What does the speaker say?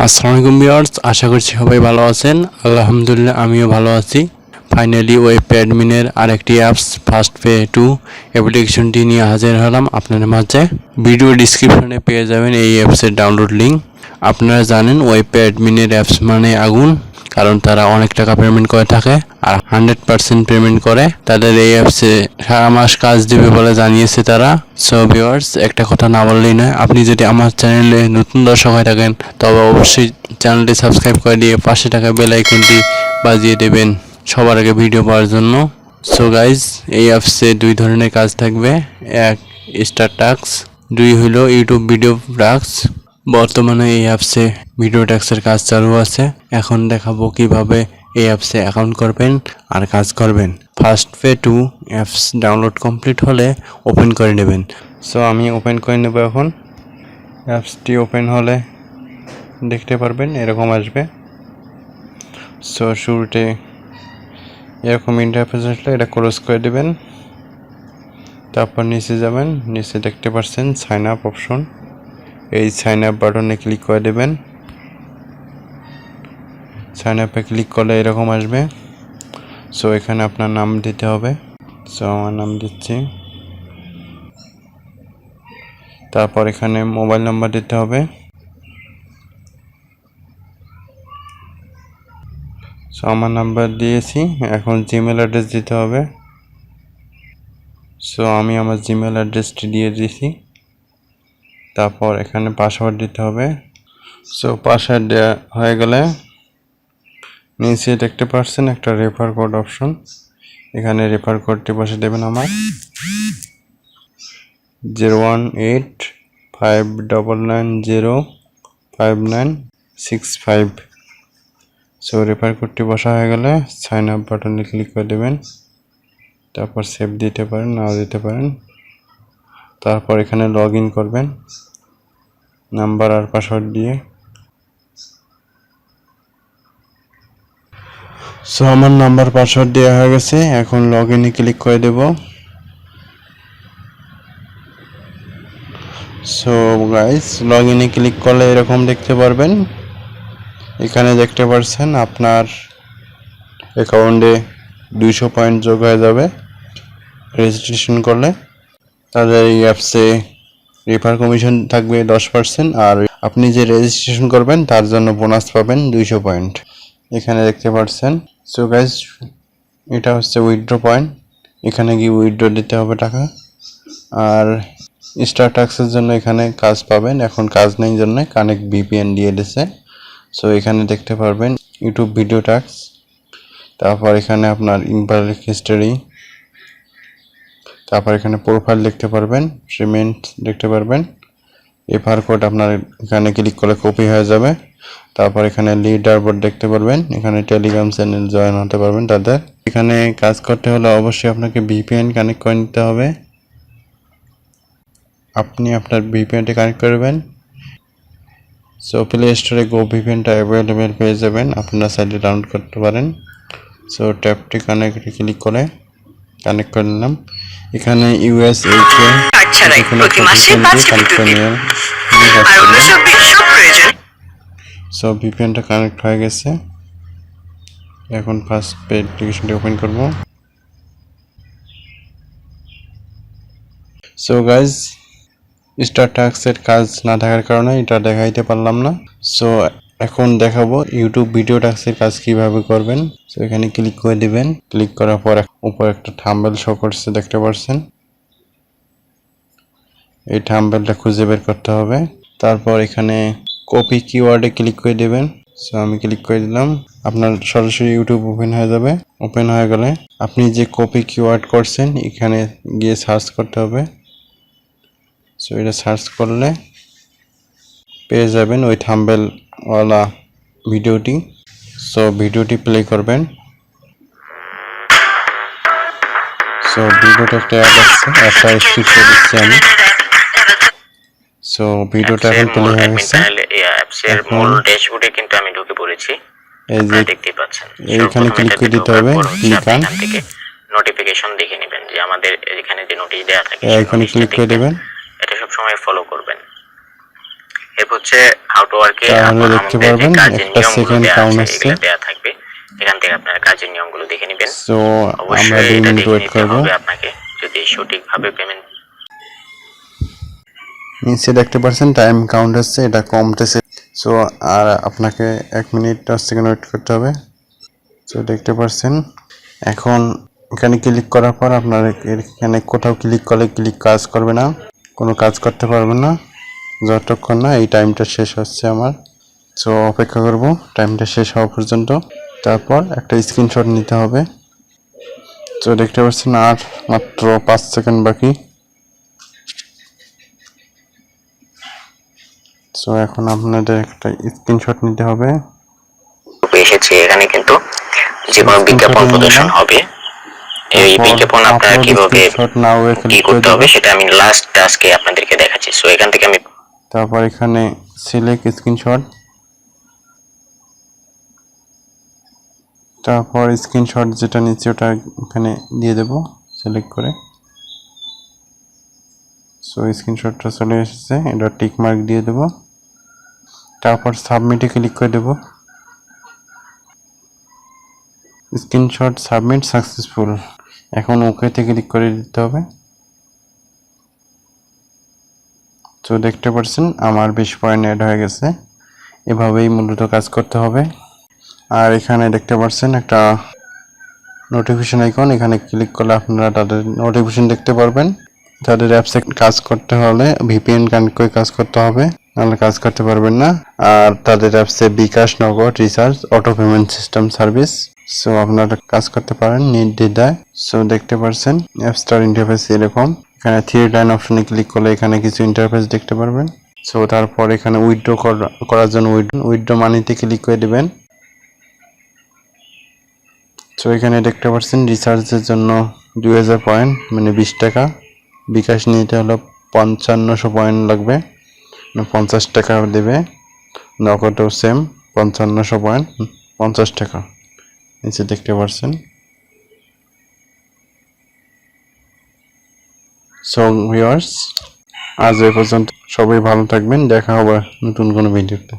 আসসালামু আলাইকুম ভিউয়ার্স, আশা করছি সবাই ভালো আছেন। আলহামদুলিল্লাহ আমিও ভালো আছি। ফাইনালি ওয়েব অ্যাডমিনের আরেকটি অ্যাপস Pay2 অ্যাপ্লিকেশনটি নিয়ে হাজির হলাম আপনাদের মাঝে। ভিডিও ডেসক্রিপশনে পেয়ে যাবেন এই অ্যাপসের ডাউনলোড লিঙ্ক। আপনারা জানেন ওয়েব অ্যাডমিনের অ্যাপস মানে আগুন, কারণ তারা অনেক টাকা পেমেন্ট করে থাকে আর 100% পেমেন্ট করে। তাদের এই অ্যাপসে সারা মাস কাজ দিবে বলে জানিয়েছে তারা। সো ভিউয়ার্স, একটা কথা না বললেই নয়, আপনি যদি আমার চ্যানেলে নতুন দর্শক হয়ে থাকেন তবে অবশ্যই চ্যানেলটি সাবস্ক্রাইব করে দিয়ে পাশে থাকা বেল আইকনটি বাজিয়ে দেবেন সবার আগে ভিডিও পাওয়ার জন্য। সো গাইজ, এই অ্যাপসে দুই ধরনের কাজ থাকবে। এক, স্টার টাস্ক, দুই হলো ইউটিউব ভিডিও টাস্ক। বর্তমানে এই অ্যাপসে ভিডিও ট্যাক্সের কাজ চালু আছে। এখন দেখাবো কিভাবে এই অ্যাপসে অ্যাকাউন্ট করবেন আর কাজ করবেন। Pay2 অ্যাপস ডাউনলোড কমপ্লিট হলে ওপেন করে নেবেন। সো আমি ওপেন করে নেব। এখন অ্যাপসটি ওপেন হলে দেখতে পারবেন এরকম আসবে। সো শুরুতে এরকম ইন্টারফেস আসলে এটা ক্লোজ করে দেবেন। তারপর নিচে যাবেন, নিচে দেখতে পাচ্ছেন সাইন আপ অপশন। এই সাইন আপ বাটনে ক্লিক করে দেবেন। সাইন আপে ক্লিক করলে এরকম আসবে। সো এখানে আপনার নাম দিতে হবে। সো আমার নাম দিচ্ছি। তারপর এখানে মোবাইল নাম্বার দিতে হবে। সো আমার নাম্বার দিয়েছি। এখন জিমেল অ্যাড্রেস দিতে হবে। সো আমি আমার জিমেল অ্যাড্রেসটি দিয়ে দিয়েছি। তারপর এখানে পাসওয়ার্ড দিতে হবে। সো পাসওয়ার্ড দেওয়া হয়ে গেলে নিচে দেখতে পাচ্ছেন একটা রেফার কোড অপশন। এখানে রেফার কোডটি বসে দেবেন আমার 01859905965। সো রেফার কোডটি বসা হয়ে গেলে সাইন আপ বাটনে ক্লিক করে দেবেন। তারপর সেভ দিতে পারেন, নাও দিতে পারেন। তারপর এখানে লগ ইন করবেন নাম্বার আর পাসওয়ার্ড দিয়ে। সো আমার নাম্বার পাসওয়ার্ড দেওয়া হয়ে গেছে। এখন লগ ইনে ক্লিক করে দেব। সো গাইস, লগ ইনে ক্লিক করলে এরকম দেখতে পারবেন। এখানে দেখতে পাচ্ছেন আপনার অ্যাকাউন্টে 200 পয়েন্ট যোগ হয়ে যাবে রেজিস্ট্রেশন করলে। তাদের এই অ্যাপসে রেফার কমিশন থাকবে 10%, আর আপনি যে রেজিস্ট্রেশন করবেন তার জন্য বোনাস পাবেন 200 পয়েন্ট। এখানে দেখতে পাচ্ছেন। সো গাইস, এটা হচ্ছে উইথড্র পয়েন্ট। এখানে গিয়ে উইথড্র দিতে হবে টাকা। আর স্টার টাস্কের জন্য এখানে কাজ পাবেন। এখন কাজ নেই জন্য কানেক্ট VPN দিয়ে দিয়েছে। সো এখানে দেখতে পারবেন ইউটিউব ভিডিও টাস্ক। তারপর এখানে আপনার ইনভালিড হিস্টোরি। তারপর এখানে প্রোফাইল দেখতে পারবেন, পেমেন্ট দেখতে পারবেন। রেফার কোড আপনার এখানে ক্লিক করলে কপি হয়ে যাবে। তারপর এখানে লিডার বোর্ড দেখতে পারবেন। এখানে টেলিগ্রাম চ্যানেল জয়েন হতে পারবেন তাদের। এখানে কাজ করতে হলে অবশ্যই আপনাকে VPN কানেক্ট করে নিতে হবে। আপনি আপনার VPNটি কানেক্ট করবেন। সো প্লে স্টোরে গো VPNটা অ্যাভেলেবেল পেয়ে যাবেন, আপনারা সাইটে ডাউনলোড করতে পারেন। সো ট্যাপটি কানেক্ট ক্লিক করে কানেক্ট করে নিলাম। এখানে USA সো VPNটা কানেক্ট হয়ে গেছে। এখন ফার্স্ট পে অ্যাপ্লিকেশনটি ওপেন করব। সো গাইজ, স্টার টাস্কের কাজ না থাকার কারণে এটা দেখাইতে পারলাম না। সো এখন দেখাবো ইউটিউব ভিডিও টাস্কের কাজ কিভাবে করবেন। সো এখানে ক্লিক করে দিবেন। ক্লিক করার পর উপর একটা থাম্বনেল শো করছে, দেখতে পাচ্ছেন। এই থাম্বনেলটা খুঁজে বের করতে হবে। তারপর এখানে কপি কিওয়ার্ডে ক্লিক করে দেবেন। সো আমি ক্লিক করে দিলাম। আপনার সরাসরি ইউটিউব ওপেন হয়ে যাবে। ওপেন হয়ে গেলে আপনি যে কপি কিওয়ার্ড করছেন এখানে গিয়ে সার্চ করতে হবে। সো এটা সার্চ করলে পেয়ে যাবেন ওই থাম্বনেলওয়ালা ভিডিওটি। সো ভিডিওটি প্লে করবেন। সো ভিডিওটা একটা অ্যাড আসছে, একটা স্কিপ করে দিচ্ছি আমি। সো ভিডিওটা এখন প্লে হয়ে গেছে। এখন ড্যাশবোর্ডে কিন্তু আমি ঢুকে পড়েছি। এই যে দেখতেই পাচ্ছেন, এইখানে ক্লিক করে দিতে হবে। ক্লিক অন থেকে নোটিফিকেশন দেখে নেবেন যে আমাদের এখানে যে নোটিশ দেয়া থাকে এখানে ক্লিক করে দেবেন। এটা সব সময় ফলো করবেন। এরপর হচ্ছে হাউ টু ওয়ার্কে তাহলে দেখতে আমাদের যে পারবেন কাজের একটা নিয়মগুলো সেকেন্ড দেওয়া কাউন্ট আছে আসছে। এগুলো দেওয়া থাকবে, এখান থেকে আপনারা কাজের নিয়মগুলো দেখে নেবেন। সো আমরা অবশ্যই 2 এটা মিনিট দেখে ওয়েট নিতে করব। হবে আপনাকে, যদি সঠিকভাবে পেমেন্ট। নিচে দেখতে পাচ্ছেন টাইম কাউন্ট হচ্ছে, এটা কমতেছে। সো আর আপনাকে 1 মিনিট 10 সেকেন্ড ওয়েট করতে হবে। সো দেখতে পাচ্ছেন এখন এখানে ক্লিক করার পর আপনার এখানে কোথাও ক্লিক করলে কাজ করবে না, কোনো কাজ করতে পারবেন না যতক্ষণ না এই টাইমটা শেষ হচ্ছে আমার। সো অপেক্ষা করব টাইমটা শেষ হওয়া পর্যন্ত, তারপর একটা স্ক্রিনশট নিতে হবে। সো দেখতে পাচ্ছেন আর মাত্র 5 সেকেন্ড বাকি। সো এখন আপনাদের একটা স্ক্রিনশট নিতে হবে। এসেছে এখানে কিন্তু যে কোনো স্ক্রিনশট বিজ্ঞাপন নিয়ে প্রদর্শন নিলাম। হবে, এই তারপর বিজ্ঞাপন আপনারা আপলোড কিভাবে স্ক্রিনশট নাও এ কি ক্লিক করে করতে দেব। হবে সেটা আমি লাস্ট টাস্কে আপনাদেরকে দেখাচ্ছি। সো এখান থেকে আমি তারপর এখানে সিলেক্ট স্ক্রিনশট, তারপর স্ক্রিনশট যেটা নিচে ওটা এখানে দিয়ে দেব সিলেক্ট করে। সো স্ক্রিনশটটা চলে এসেছে, এটা টিক মার্ক দিয়ে দেব। তারপর সাবমিটে ক্লিক করে দেব। স্ক্রিনশট সাবমিট সাকসেসফুল, এখন ওকেতে ক্লিক করে দিতে হবে। তো দেখতে পাচ্ছেন আমার 20 পয়েন্ট অ্যাড হয়ে গেছে। এভাবেই মূলত কাজ করতে হবে। আর এখানে দেখতে পাচ্ছেন একটা নোটিফিকেশন আইকন, এখানে ক্লিক করলে আপনারা তাদের নোটিফিকেশন দেখতে পারবেন। তাদের অ্যাপসে কাজ করতে হলে ভিপিএন কানেক্ট করে কাজ করতে হবে, নাহলে কাজ করতে পারবেন না। আর তাদের অ্যাপসে বিকাশ, নগদ, recharge, auto payment system service. So আপনারা কাজ করতে পারেন নির্দ্বিধায়। সো দেখতে পাচ্ছেন অ্যাপসটার ইন্টারফেস এরকম। এখানে থ্রি লাইন অপশনে ক্লিক করলে এখানে কিছু ইন্টারফেস দেখতে পারবেন। সো তারপর এখানে উইথড্র করার জন্য উইথড্র মানিতে ক্লিক করে দিবেন। সো এখানে দেখতে পাচ্ছেন রিচার্জের জন্য 2000 পয়েন্ট মানে 20 টাকা, বিকাশ নিতে হলো 5500 পয়েন্ট লাগবে, 50 টাকা দেবে। নগদও সেম 5500 পয়েন্ট 50 টাকা, নিচে দেখতে পাচ্ছেন। সো ভিউয়ার্স আজ এই পর্যন্ত, সবাই ভালো থাকবেন, দেখা হবে নতুন কোনো ভিডিওতে।